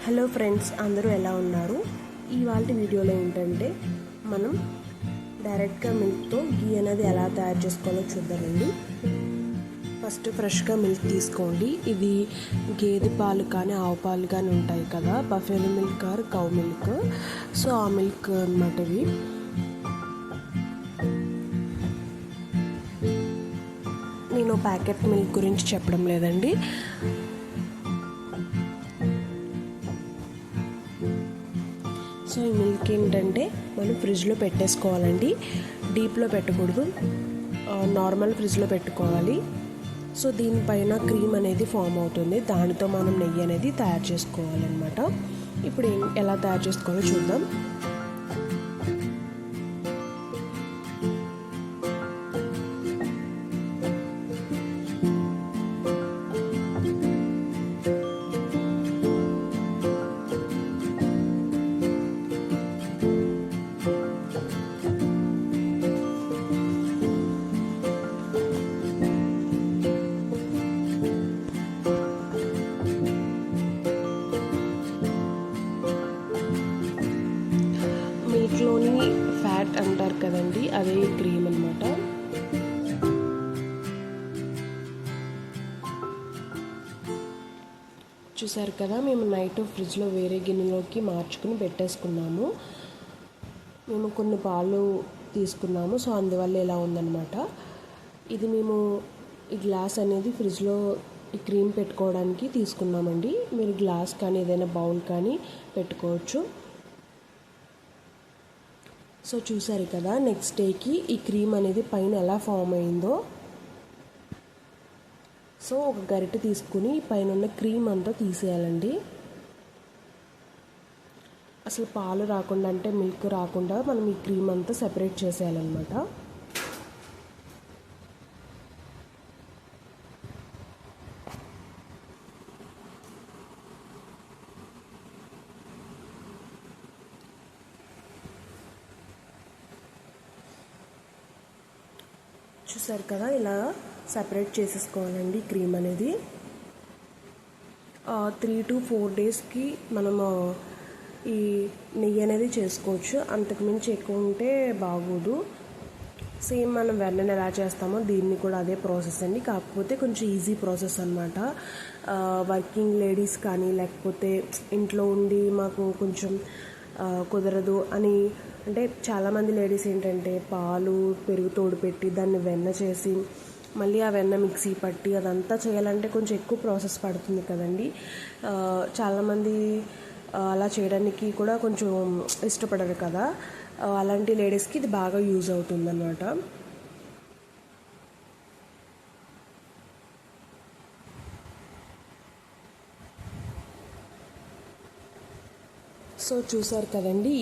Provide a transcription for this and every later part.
Hello friends, అందరూ ఎలా ఉన్నారు? ఇవాళ వీడియోలో ఏంటంటే మనం డైరెక్ట్గా మిల్క్తో గీ అనేది ఎలా తయారు చేసుకోవాలో చూద్దామండి. ఫస్ట్ ఫ్రెష్గా మిల్క్ తీసుకోండి. ఇది గేదె పాలు కానీ ఆవు పాలు కానీ ఉంటాయి కదా, buffalo milk are cow milk. So ఆ మిల్క్ అన్నమాట ఇవి. నేను ప్యాకెట్ మిల్క్ గురించి చెప్పడం లేదండి. సో ఈ మిల్క్ ఏంటంటే మనం ఫ్రిడ్జ్లో పెట్టేసుకోవాలండి. డీప్లో పెట్టకూడదు, నార్మల్ ఫ్రిడ్జ్లో పెట్టుకోవాలి. సో దీనిపైన క్రీమ్ అనేది ఫామ్ అవుతుంది, దానితో మనం నెయ్యి అనేది తయారు చేసుకోవాలన్నమాట. ఇప్పుడు ఎలా తయారు చేసుకోవాలో చూద్దాం. మీట్లోని ఫ్యాట్ అంటారు కదండి, అదే క్రీమ్ అన్నమాట. చూసారు కదా, మేము నైట్ ఫ్రిడ్జ్లో వేరే గిన్నెలోకి మార్చుకుని పెట్టేసుకున్నాము. మేము కొన్ని పాలు తీసుకున్నాము, సో అందువల్ల ఇలా ఉందన్నమాట. ఇది మేము ఈ గ్లాస్ అనేది ఫ్రిడ్జ్లో ఈ క్రీమ్ పెట్టుకోవడానికి తీసుకున్నామండి. మీరు గ్లాస్ కానీ ఏదైనా బౌల్ కానీ పెట్టుకోవచ్చు. సో చూసారు కదా, నెక్స్ట్ డేకి ఈ క్రీమ్ అనేది పైన ఎలా ఫామ్ అయిందో. సో ఒక గరిటె తీసుకుని పైన ఉన్న క్రీమ్ అంతా తీసేయాలండి. అసలు పాలు రాకుండా, అంటే మిల్క్ రాకుండా మనం ఈ క్రీమ్ అంతా సెపరేట్ చేసేయాలన్నమాట. చూసారు కదా, ఇలా సపరేట్ చేసేసుకోవాలండి క్రీమ్ అనేది. 3 to 4 daysకి మనము ఈ నెయ్యి అనేది చేసుకోవచ్చు. అంతకుమించి ఎక్కువ ఉంటే బాగోదు. సేమ్ మనం వెన్నని ఎలా చేస్తామో దీన్ని కూడా అదే ప్రాసెస్ అండి, కాకపోతే కొంచెం ఈజీ ప్రాసెస్ అనమాట. వర్కింగ్ లేడీస్ కానీ, లేకపోతే ఇంట్లో ఉండి మాకు కొంచెం కుదరదు అని అంటే, చాలామంది లేడీస్ ఏంటంటే పాలు పెరుగు తోడు పెట్టి దాన్ని వెన్న చేసి మళ్ళీ ఆ వెన్న మిక్సీ పట్టి అదంతా చేయాలంటే కొంచెం ఎక్కువ ప్రాసెస్ పడుతుంది కదండి. చాలామంది అలా చేయడానికి కూడా కొంచెం ఇష్టపడరు కదా. అలాంటి లేడీస్కి ఇది బాగా యూజ్ అవుతుంది అన్నమాట. సో చూసారు కదండి,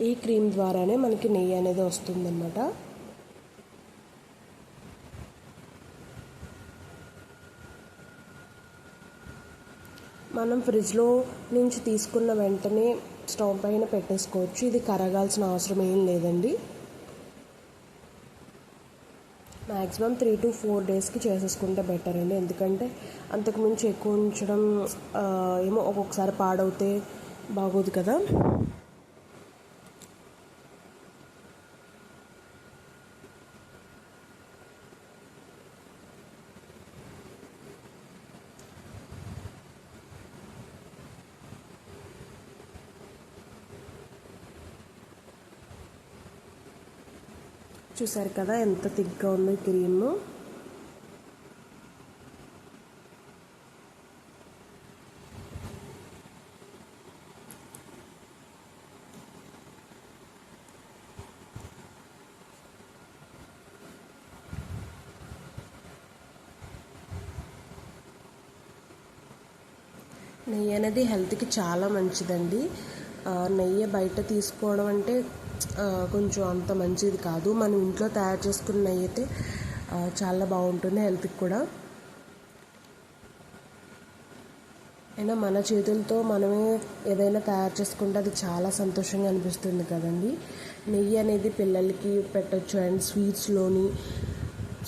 ఈ క్రీమ్ ద్వారానే మనకి నెయ్యి అనేది వస్తుందన్నమాట. మనం ఫ్రిడ్జ్లో నుంచి తీసుకున్న వెంటనే స్టవ్ పైన పెట్టేసుకోవచ్చు. ఇది కరగాల్సిన అవసరం ఏం లేదండి. మ్యాక్సిమం 3 to 4 daysకి చేసేసుకుంటే బెటర్ అండి. ఎందుకంటే అంతకుమించి ఎక్కువ ఉంచడం ఏమో ఒక్కొక్కసారి పాడవుతే బాగోదు కదా. చూసారు కదా ఎంత థిక్గా ఉందో క్రీమ్. నెయ్యి అనేది హెల్త్కి చాలా మంచిదండి. నెయ్యి బయట తీసుకోవడం అంటే కొంచెం అంత మంచిది కాదు. మనం ఇంట్లో తయారు చేసుకున్న నెయ్యి అయితే చాలా బాగుంటుంది హెల్త్కి కూడా. అయినా మన చేతులతో మనమే ఏదైనా తయారు చేసుకుంటే అది చాలా సంతోషంగా అనిపిస్తుంది కదండి. నెయ్యి అనేది పిల్లలకి పెట్టచ్చు, అండ్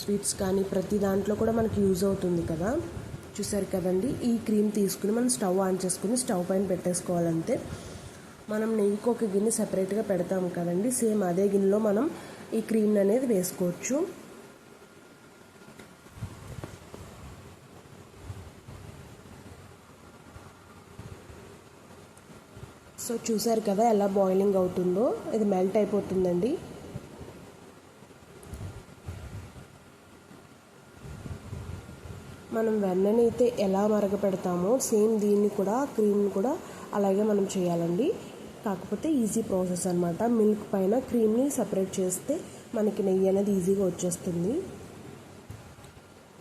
స్వీట్స్ కానీ ప్రతి దాంట్లో కూడా మనకి యూజ్ అవుతుంది కదా. చూసారు కదండి, ఈ క్రీమ్ తీసుకుని మనం స్టవ్ ఆన్ చేసుకుని స్టవ్ పైన పెట్టేసుకోవాలంతే. మనం నెయ్యికి ఒక గిన్నె సెపరేట్గా పెడతాం కదండి, సేమ్ అదే గిన్నెలో మనం ఈ క్రీమ్ అనేది వేసుకోవచ్చు. సో చూసారు కదా ఎలా బాయిలింగ్ అవుతుందో, ఇది మెల్ట్ అయిపోతుందండి. మనం వెన్నని అయితే ఎలా మరగపెడతామో సేమ్ దీన్ని కూడా క్రీమ్ని కూడా అలాగే మనం చేయాలండి. కాకపోతే ఈజీ ప్రాసెస్ అనమాట. మిల్క్ పైన క్రీమ్ని సపరేట్ చేస్తే మనకి నెయ్యి అనేది ఈజీగా వచ్చేస్తుంది.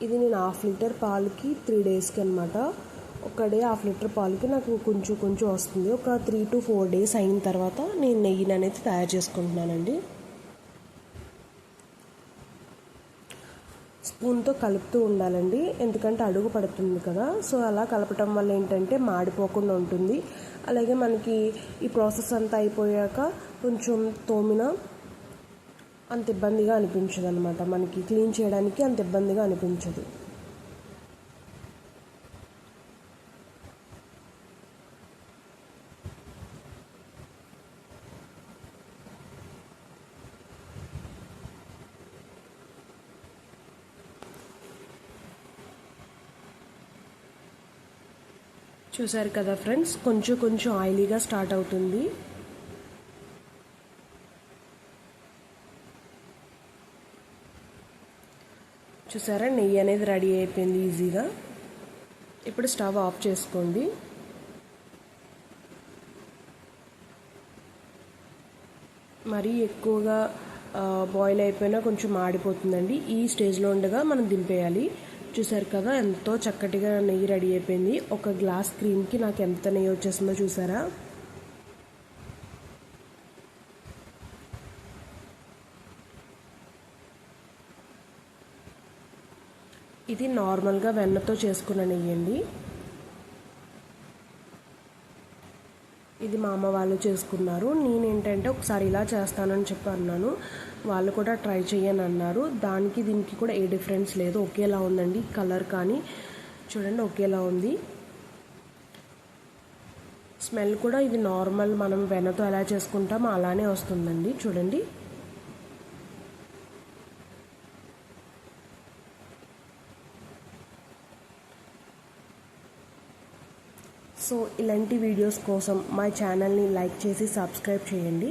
ఇది నేను 1/2 లీటర్ పాలకి 3 డేస్కి అనమాట. ఒక డే 1/2 లీటర్ పాలకి నాకు కొంచెం కొంచెం వస్తుంది. ఒక 3 to 4 డేస్ అయిన తర్వాత నేను నెయ్యిని అనేది తయారు చేసుకుంటున్నానండి. స్పూన్తో కలుపుతూ ఉండాలండి, ఎందుకంటే అడుగు పడుతుంది కదా. సో అలా కలపటం వల్ల ఏంటంటే మాడిపోకుండా ఉంటుంది. అలాగే మనకి ఈ ప్రాసెస్ అంతా అయిపోయాక కొంచెం తోమిన అంత ఇబ్బందిగా అనిపించదు అనమాట. మనకి క్లీన్ చేయడానికి అంత ఇబ్బందిగా అనిపించదు. చూసారు కదా ఫ్రెండ్స్, కొంచెం కొంచెం ఆయిలీగా స్టార్ట్ అవుతుంది. చూసారా, నెయ్యి అనేది రెడీ అయిపోయింది ఈజీగా. ఇప్పుడు స్టవ్ ఆఫ్ చేసుకోండి. మరీ ఎక్కువగా బాయిల్ అయిపోయినా కొంచెం మాడిపోతుందండి. ఈ స్టేజ్లో ఉండగా మనం దింపేయాలి. చూసారు కదా ఎంతో చక్కటిగా నెయ్యి రెడీ అయిపోయింది. ఒక గ్లాస్ క్రీమ్కి నాకు ఎంత నెయ్యి వచ్చేసిందో చూసారా. ఇది నార్మల్గా వెన్నతో చేసుకున్న నెయ్యి అండి. ఇది మా అమ్మ వాళ్ళు చేసుకున్నారు. నేనేంటంటే ఒకసారి ఇలా చేస్తానని చెప్పి అన్నాను. వాళ్ళు కూడా ట్రై చేయని అన్నారు. దానికి దీనికి కూడా ఏ డిఫరెన్స్ లేదు, ఒకేలా ఉందండి. కలర్ కానీ చూడండి ఒకేలా ఉంది. స్మెల్ కూడా ఇది నార్మల్ మనం వెన్నతో ఎలా చేసుకుంటామో అలానే వస్తుందండి. చూడండి. సో ఇలాంటి వీడియోస్ కోసం మా ఛానల్ని లైక్ చేసి సబ్స్క్రైబ్ చేయండి.